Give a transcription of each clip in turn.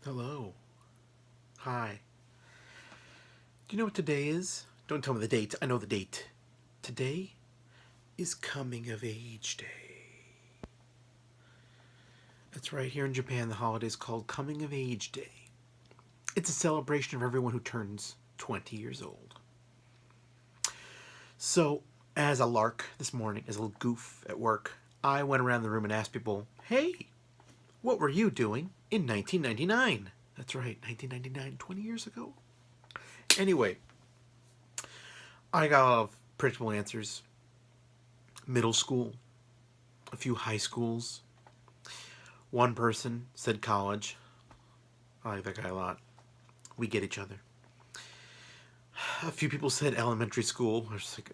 Hello. Hi. Do you know what today is? Don't tell me the date. I know the date. Today is Coming of Age Day. That's right, here in Japan, the holiday is called Coming of Age Day. It's a celebration of everyone who turns 20 years old. So, as a lark this morning, as a little goof at work, I went around the room and asked people, hey, what were you doing in 1999? That's right, 1999, 20 years ago. Anyway, I got predictable answers. Middle school, a few high schools. One person said college. I like that guy a lot. We get each other. A few people said elementary school. I was like,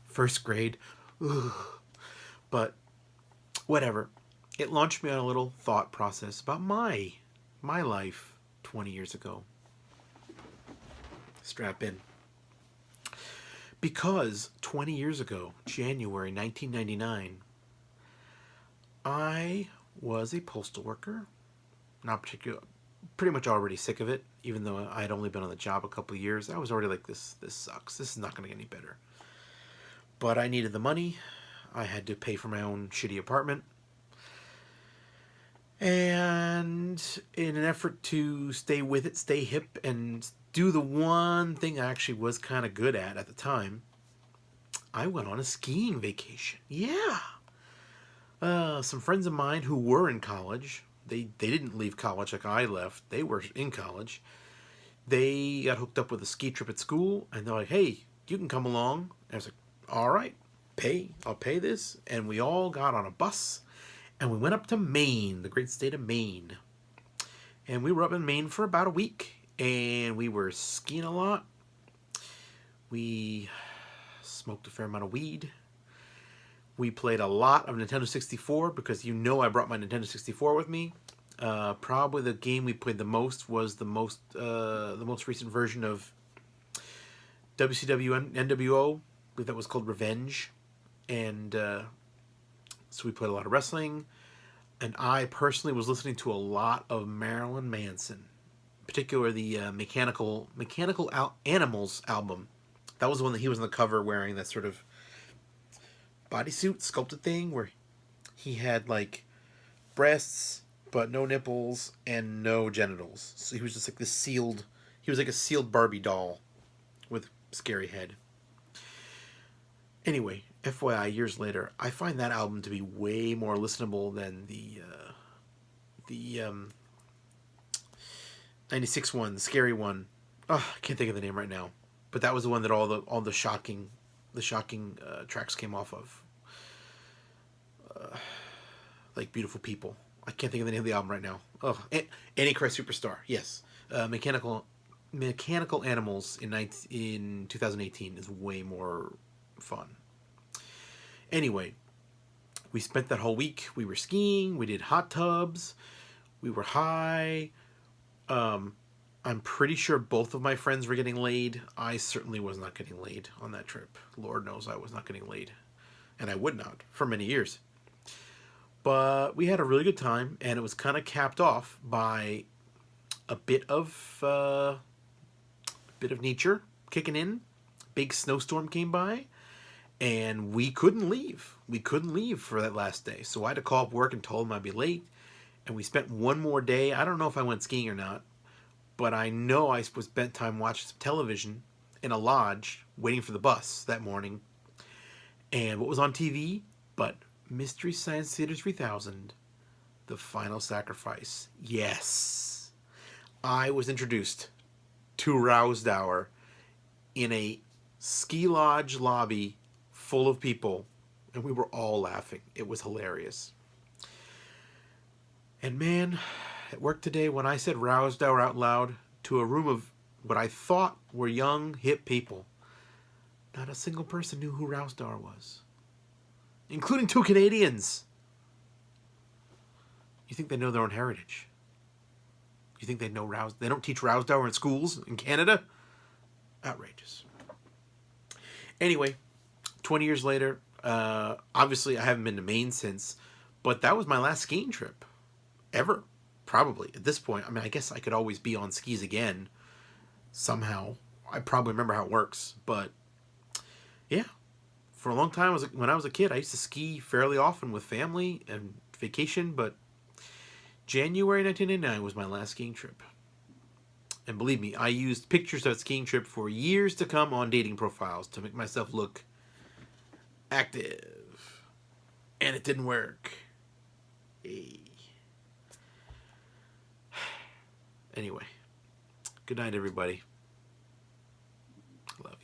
first grade. Ugh. But whatever. It launched me on a little thought process about my life 20 years ago. Strap in. Because 20 years ago, January 1999, I was a postal worker. Not particular, pretty much already sick of it. Even though I had only been on the job a couple of years, I was already like, this sucks. This is not going to get any better. But I needed the money. I had to pay for my own shitty apartment. And in an effort to stay with it, stay hip, and do the one thing I actually was kind of good at the time, I went on a skiing vacation. Yeah. Some friends of mine who were in college, they didn't leave college like I left. They were in college. They got hooked up with a ski trip at school, and they're like, hey, you can come along. And I was like, all right, I'll pay this. And we all got on a bus, and we went up to Maine, the great state of Maine. And we were up in Maine for about a week, and we were skiing a lot. We smoked a fair amount of weed. We played a lot of Nintendo 64 because you know I brought my Nintendo 64 with me. Probably the game we played the most was the most recent version of WCW NWO. I believe that was called Revenge, and so we played a lot of wrestling. And I personally was listening to a lot of Marilyn Manson, in particular the Mechanical Animals album. That was the one that he was on the cover wearing that sort of bodysuit sculpted thing where he had like breasts but no nipples and no genitals. So he was just like this sealed. He was like a sealed Barbie doll with scary head. Anyway, FYI, years later, I find that album to be way more listenable than the 96 one, the scary one. Oh, I can't think of the name right now. But that was the one that all the shocking tracks came off of. Like Beautiful People. I can't think of the name of the album right now. Oh, Antichrist Superstar. Yes, Mechanical Animals in 2018 is way more fun. Anyway, we spent that whole week. We were skiing. We did hot tubs. We were high. I'm pretty sure both of my friends were getting laid. I certainly was not getting laid on that trip. Lord knows I was not getting laid. And I would not for many years. But we had a really good time, and it was kind of capped off by a bit of nature kicking in. Big snowstorm came by, and we couldn't leave. We couldn't leave for that last day. So I had to call up work and told them I'd be late. And we spent one more day. I don't know if I went skiing or not, but I know I spent time watching some television in a lodge waiting for the bus that morning. And what was on TV? But Mystery Science Theater 3000, The Final Sacrifice. Yes. I was introduced to Roused Hour in a ski lodge lobby full of people, and we were all laughing. It was hilarious. And man, at work today, when I said Roused Hour out loud to a room of what I thought were young, hip people, not a single person knew who Roused Hour was, including two Canadians. You think they know their own heritage? You think they know Roused? They don't teach Roused Hour in schools in Canada? Outrageous. Anyway, 20 years later, obviously I haven't been to Maine since, but that was my last skiing trip ever. Probably at this point. I mean, I guess I could always be on skis again somehow. I probably remember how it works, but yeah, for a long time, when I was a kid, I used to ski fairly often with family and vacation. But January 1989 was my last skiing trip, and believe me, I used pictures of that skiing trip for years to come on dating profiles to make myself look active, and it didn't work. Hey. Anyway, good night, everybody. Love you.